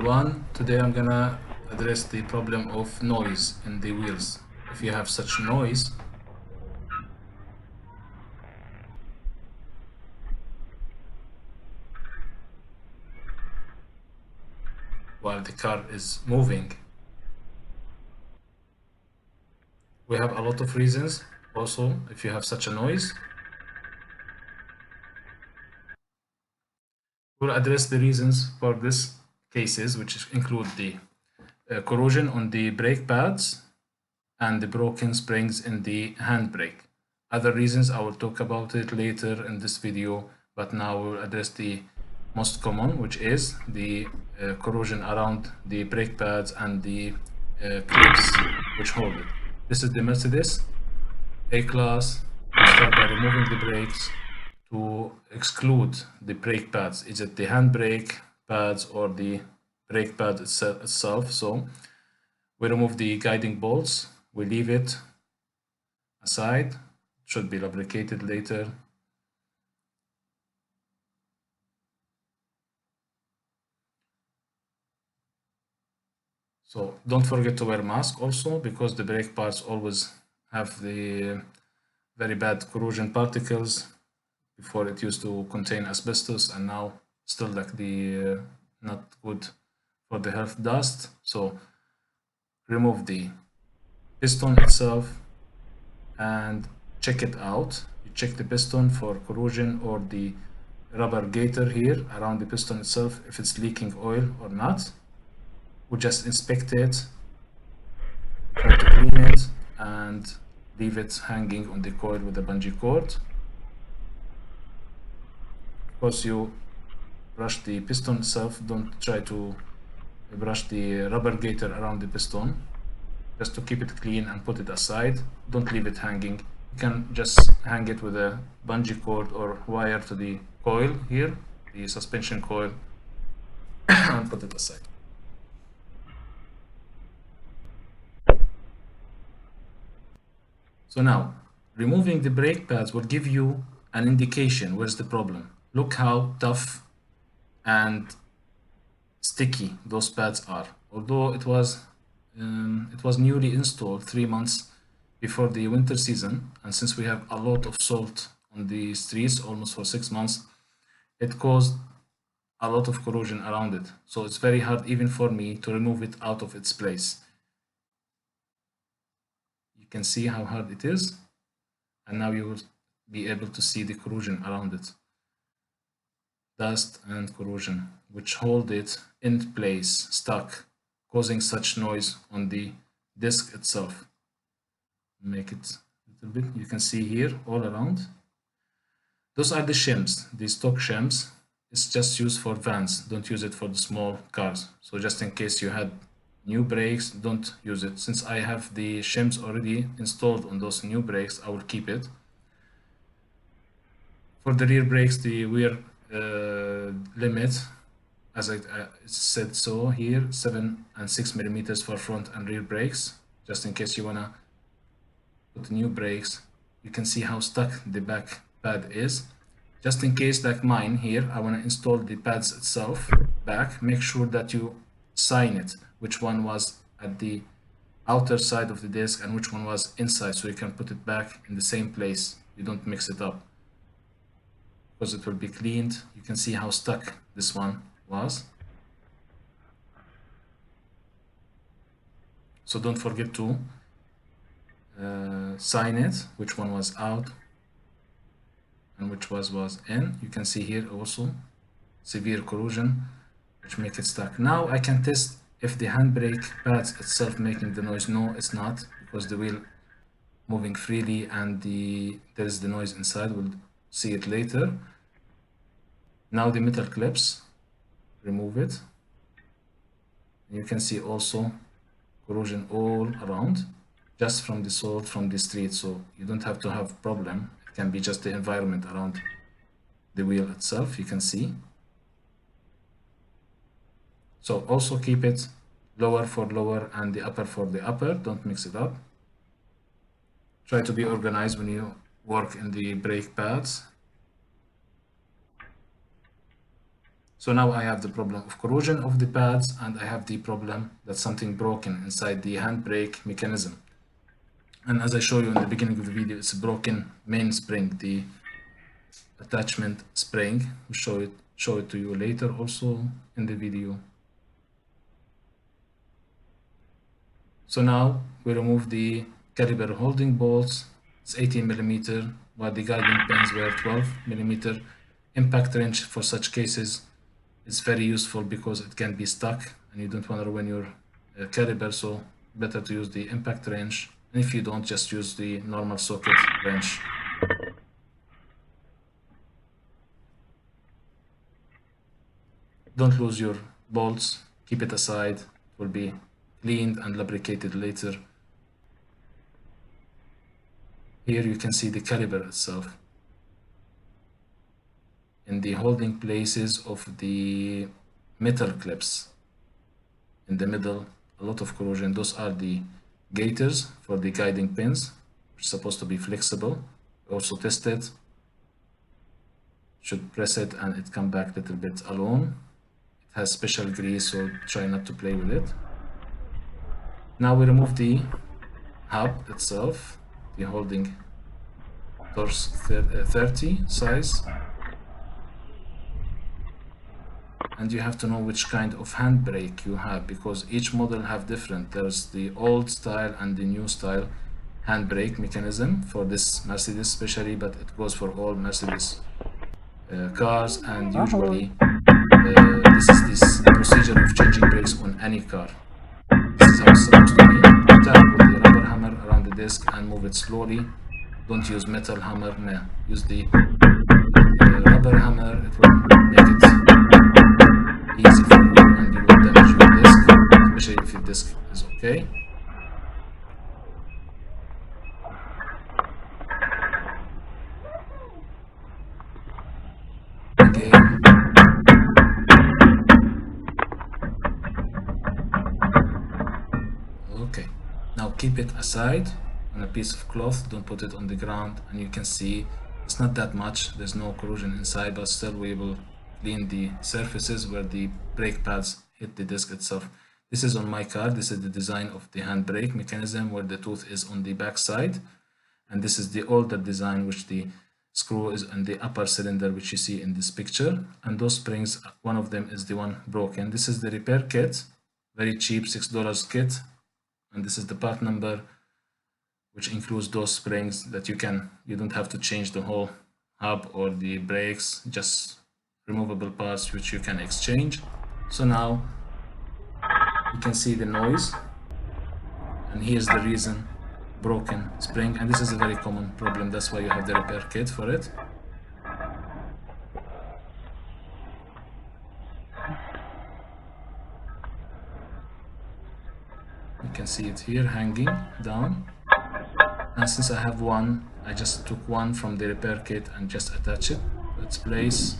everyone. Today I'm gonna address the problem of noise in the wheels. If you have such noise while the car is moving, we have a lot of reasons. Also, if you have such a noise, we'll address the reasons for this cases, which include the corrosion on the brake pads and the broken springs in the handbrake. Other reasons I will talk about it later in this video, but now we'll address the most common, which is the corrosion around the brake pads and the clips which hold it. This is the Mercedes A-Class. We start by removing the brakes to exclude the brake pads. Is it the handbrake pads or the brake pad itself? So we remove the guiding bolts. We leave it aside. It should be lubricated later. So don't forget to wear mask also, because the brake parts always have the very bad corrosion particles. Before it used to contain asbestos, and now still like the not good for the health dust. So remove the piston itself and check it out. You check the piston for corrosion or the rubber gaiter here around the piston itself, if it's leaking oil or not. We just inspect it, try to clean it, and leave it hanging on the coil with a bungee cord. Of course, you brush the piston itself. Don't try to brush the rubber gaiter around the piston, just to keep it clean and put it aside. Don't leave it hanging. You can just hang it with a bungee cord or wire to the coil here, the suspension coil, and put it aside. So now, removing the brake pads will give you an indication where's the problem. Look how tough and sticky those pads are. Although it was newly installed 3 months before the winter season, and since we have a lot of salt on the streets almost for 6 months, it caused a lot of corrosion around it. So it's very hard even for me to remove it out of its place. You can see how hard it is, and now you will be able to see the corrosion around it. Dust and corrosion, which hold it in place, stuck, causing such noise on the disc itself. Make it a little bit, you can see here all around. Those are the shims, the stock shims. It's just used for vans, don't use it for the small cars. So just in case you had new brakes, don't use it. Since I have the shims already installed on those new brakes, I will keep it. For the rear brakes, the wear limit, as I said so here, 7 and 6 millimeters for front and rear brakes. Just in case you wanna put new brakes, you can see how stuck the back pad is. Just in case, like mine here, I wanna install the pads itself back. Make sure that you sign it, which one was at the outer side of the disc and which one was inside, so you can put it back in the same place. You don't mix it up, because it will be cleaned. You can see how stuck this one was. So don't forget to sign it, which one was out and which was in. You can see here also severe corrosion, which make it stuck. Now I can test if the handbrake pads itself making the noise. No, it's not, because the wheel moving freely and there is the noise inside. We'll see it later. Now the metal clips, remove it. You can see also corrosion all around, just from the salt from the street. So you don't have to have problem. It can be just the environment around the wheel itself. You can see. So also keep it lower for lower and the upper for the upper. Don't mix it up. Try to be organized when you work in the brake pads. So now I have the problem of corrosion of the pads, and I have the problem that something broken inside the handbrake mechanism. And as I show you in the beginning of the video, it's a broken main spring, the attachment spring. We'll show it to you later also in the video. So now we remove the caliper holding bolts. It's 18 mm, while the guiding pins were 12 mm. Impact wrench for such cases is very useful because it can be stuck and you don't want to ruin your caliper, so better to use the impact wrench. And if you don't, just use the normal socket wrench. Don't lose your bolts, keep it aside, it will be cleaned and lubricated later. Here you can see the caliper itself in the holding places of the metal clips. In the middle, a lot of corrosion. Those are the gaiters for the guiding pins, which is supposed to be flexible. Also test it. Should press it and it come back a little bit alone. It has special grease, so try not to play with it. Now we remove the hub itself, the holding torque 30 size. And you have to know which kind of handbrake you have, because each model have different. There's the old style and the new style handbrake mechanism for this Mercedes especially, but it goes for all Mercedes cars, and usually this is this procedure of changing brakes on any car. This is how it's supposed to be. Tap with the rubber hammer around the disc and move it slowly. Don't use metal hammer, no. Use the rubber hammer, it will make it easy for you and you won't damage your disc, especially if your disc is okay. Again. Okay, now keep it aside on a piece of cloth, don't put it on the ground, and you can see it's not that much, there's no corrosion inside, but still we will clean the surfaces where the brake pads hit the disc itself. This is on my car. This is the design of the handbrake mechanism where the tooth is on the back side, and this is the older design which the screw is in the upper cylinder, which you see in this picture. And those springs, one of them is the one broken. This is the repair kit, very cheap, $6 kit, and this is the part number, which includes those springs that you don't have to change the whole hub or the brakes, just removable parts which you can exchange. So now you can see the noise, and here's the reason: broken spring. And this is a very common problem, that's why you have the repair kit for it. You can see it here hanging down, and since I have one, I just took one from the repair kit and just attach it to its place.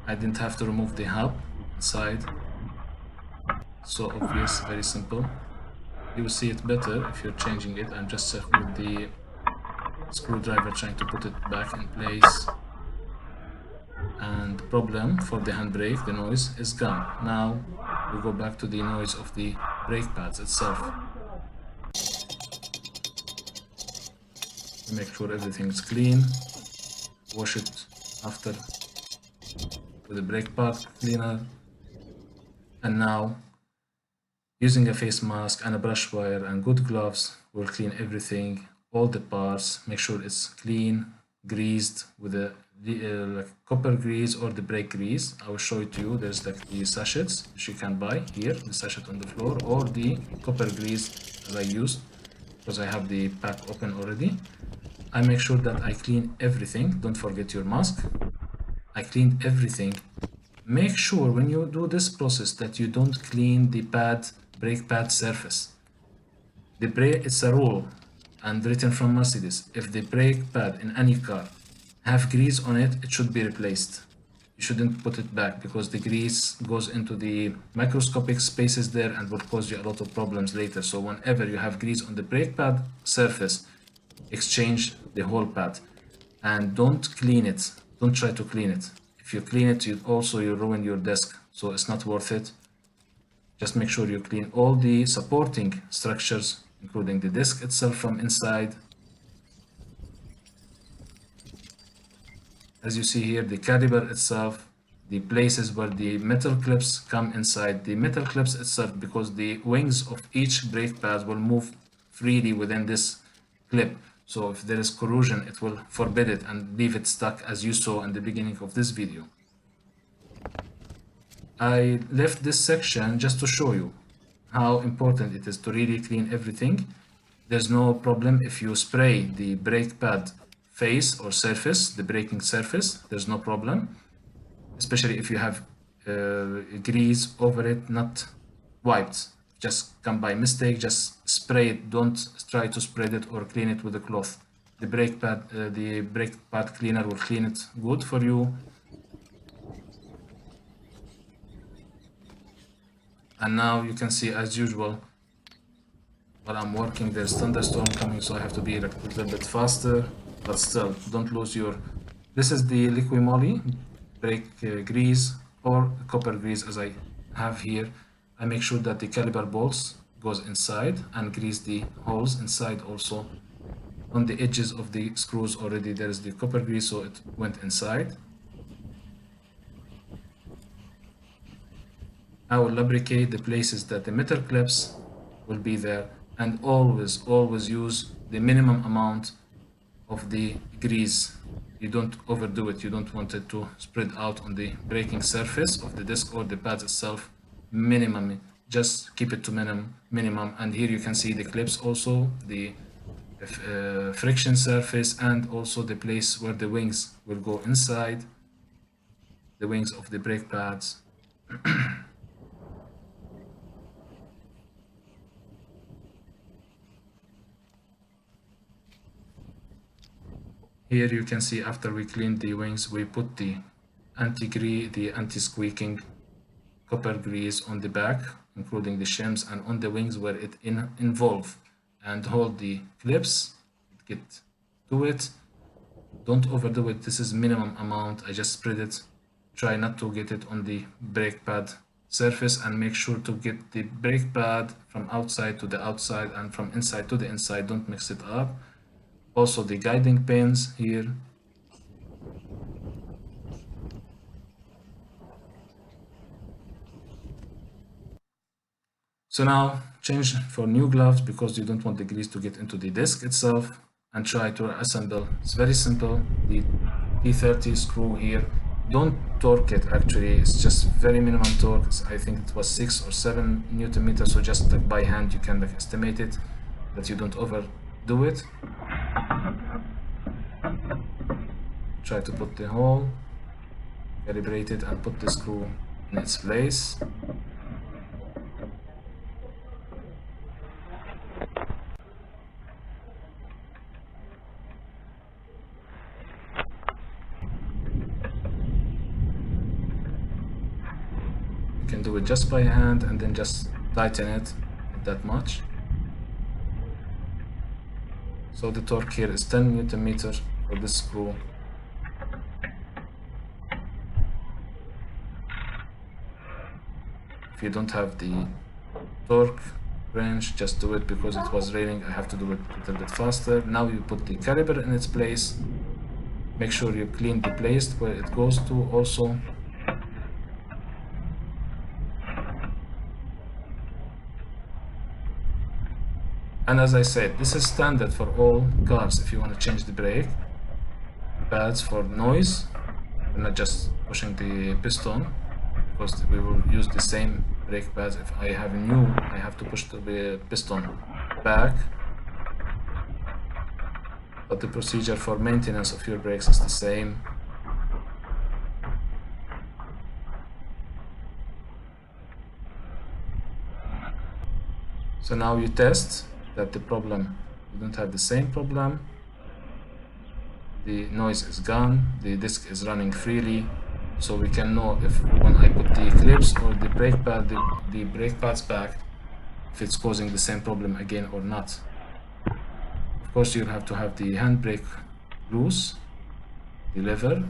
I didn't have to remove the hub inside. So obvious, very simple. You will see it better if you're changing it. I'm just with the screwdriver trying to put it back in place. And the problem for the handbrake, the noise, is gone. Now we go back to the noise of the brake pads itself. Make sure everything's clean. Wash it after with a brake pad cleaner. And now, using a face mask and a brush wire and good gloves, we'll clean everything, all the parts, make sure it's clean, greased with a like copper grease or the brake grease. I will show it to you. There's like the sachets which you can buy here, the sachet on the floor, or the copper grease that I used because I have the pack open already. I make sure that I clean everything. Don't forget your mask. I cleaned everything. Make sure when you do this process that you don't clean the brake pad surface. The brake, it's a rule and written from Mercedes. If the brake pad in any car have grease on it, it should be replaced. You shouldn't put it back because the grease goes into the microscopic spaces there and will cause you a lot of problems later. So whenever you have grease on the brake pad surface, exchange the whole pad. and don't clean it. Don't try to clean it. If you clean it, you ruin your desk, so it's not worth it. Just make sure you clean all the supporting structures, including the disc itself from inside. As you see here, the caliper itself, the places where the metal clips come inside the metal clips itself, because the wings of each brake pad will move freely within this clip. So if there is corrosion, it will forbid it and leave it stuck, as you saw in the beginning of this video. I left this section just to show you how important it is to really clean everything. There's no problem if you spray the brake pad face or surface, the braking surface, there's no problem, especially if you have grease over it, not wiped. Just come by mistake, just spray it. Don't try to spread it or clean it with a cloth. The brake pad cleaner will clean it good for you. And now you can see, as usual, while I'm working, there's thunderstorm coming, so I have to be a little bit faster, but still, don't lose your... This is the liquid moly brake grease or copper grease, as I have here. I make sure that the caliper bolts goes inside and grease the holes inside also. On the edges of the screws already there is the copper grease, so it went inside. I will lubricate the places that the metal clips will be there, and always use the minimum amount of the grease. You don't overdo it. You don't want it to spread out on the braking surface of the disc or the pads itself. Minimum, just keep it to minimum. And here you can see the clips also, the friction surface, and also the place where the wings will go inside, the wings of the brake pads. Here you can see, after we cleaned the wings, we put the anti-squeaking copper grease on the back, including the shims, and on the wings where it involve and hold the clips. Get to it. Don't overdo it. This is minimum amount. I just spread it. Try not to get it on the brake pad surface, and make sure to get the brake pad from outside to the outside and from inside to the inside. Don't mix it up. Also the guiding pins here. So now change for new gloves, because you don't want the grease to get into the disc itself, and try to assemble. It's very simple. The T30 screw here, don't torque it actually, it's just very minimum torque. I think it was 6 or 7 Newton meters, so just like by hand you can like estimate it, that you don't overdo it. Try to put the hole, calibrate it, and put the screw in its place. You can do it just by hand and then just tighten it, not that much. So the torque here is 10 Newton meter for this screw. If you don't have the torque wrench, just do it. Because it was raining, I have to do it a little bit faster. Now you put the caliper in its place. Make sure you clean the place where it goes to also. And as I said, this is standard for all cars. If you want to change the brake pads for noise, we're not just pushing the piston, because we will use the same brake pads. If I have new, I have to push the piston back. But the procedure for maintenance of your brakes is the same. So now you test that you don't have the same problem. The noise is gone, the disc is running freely, so we can know if when I put the clips or the brake pad, the brake pads back, if it's causing the same problem again or not. Of course, you'll have to have the handbrake loose the lever,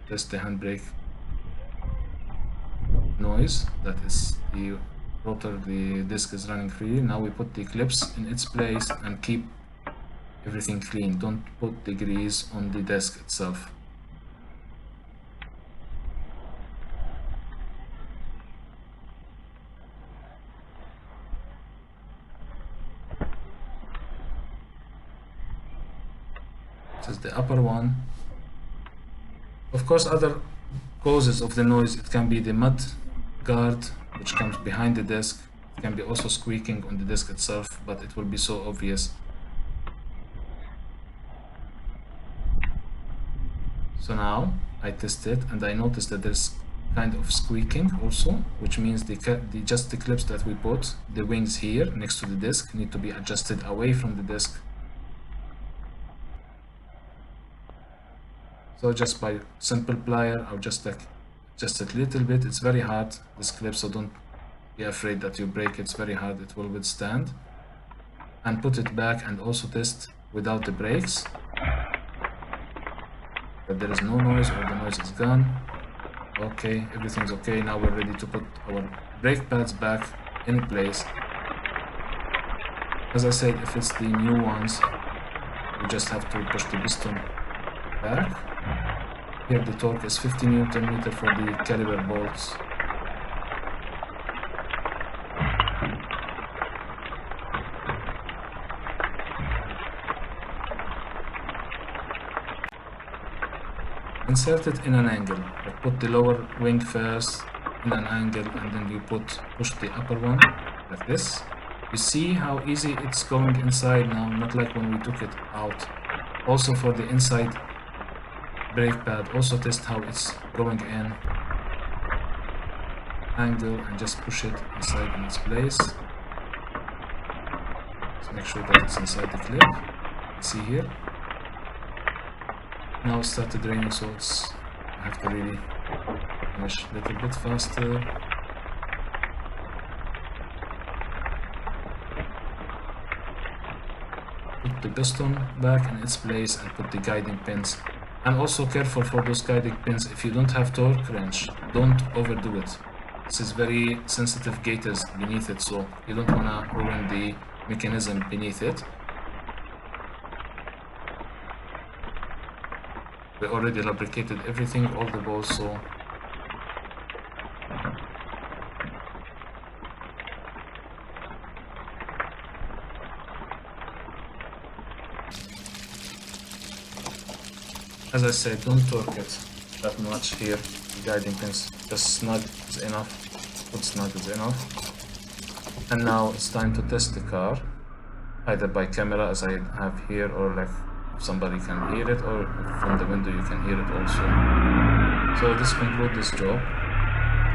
test the handbrake noise, that is the rotor, the disc is running freely. Now we put the clips in its place and keep everything clean. Don't put the grease on the disc itself. This is the upper one. Of course, other causes of the noise, it can be the mud guard which comes behind the disc. It can be also squeaking on the disc itself, but it will be so obvious. So now I test it and I noticed that there's kind of squeaking also, which means just the clips that we put, the wings here next to the disc, need to be adjusted away from the disc. So just by simple plier, I'll just like adjust it a little bit. It's very hard, this clip, so don't be afraid that you break it. It's very hard, it will withstand. And put it back and also test without the brakes, that there is no noise or the noise is gone. Okay, everything's okay. Now we're ready to put our brake pads back in place. As I said, if it's the new ones, you just have to push the piston back. Here the torque is 50 Nm for the caliper bolts. Insert it in an angle. Like put the lower wing first in an angle and then you push the upper one like this. You see how easy it's going inside now, not like when we took it out. Also for the inside brake pad, also test how it's going in. Angle and just push it inside in its place. Let's make sure that it's inside the clip. See here. Now it started raining, so I have to really finish a little bit faster. Put the piston back in its place and put the guiding pins. And also careful for those guiding pins. If you don't have torque wrench, don't overdo it. This is very sensitive gaiters beneath it, so you don't want to ruin the mechanism beneath it. We already lubricated everything, all the balls, so as I said, don't torque it that much here. The guiding pins, just snug is enough. Good snug is enough. And now it's time to test the car, either by camera as I have here, or like somebody can hear it, or from the window you can hear it also. So this concludes this job.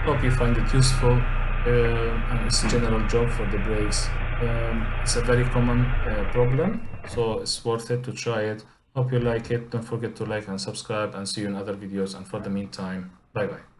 Hope you find it useful, and it's a general job for the brakes. It's a very common problem, so it's worth it to try it. Hope you like it. Don't forget to like and subscribe, and see you in other videos, and for the meantime, bye bye.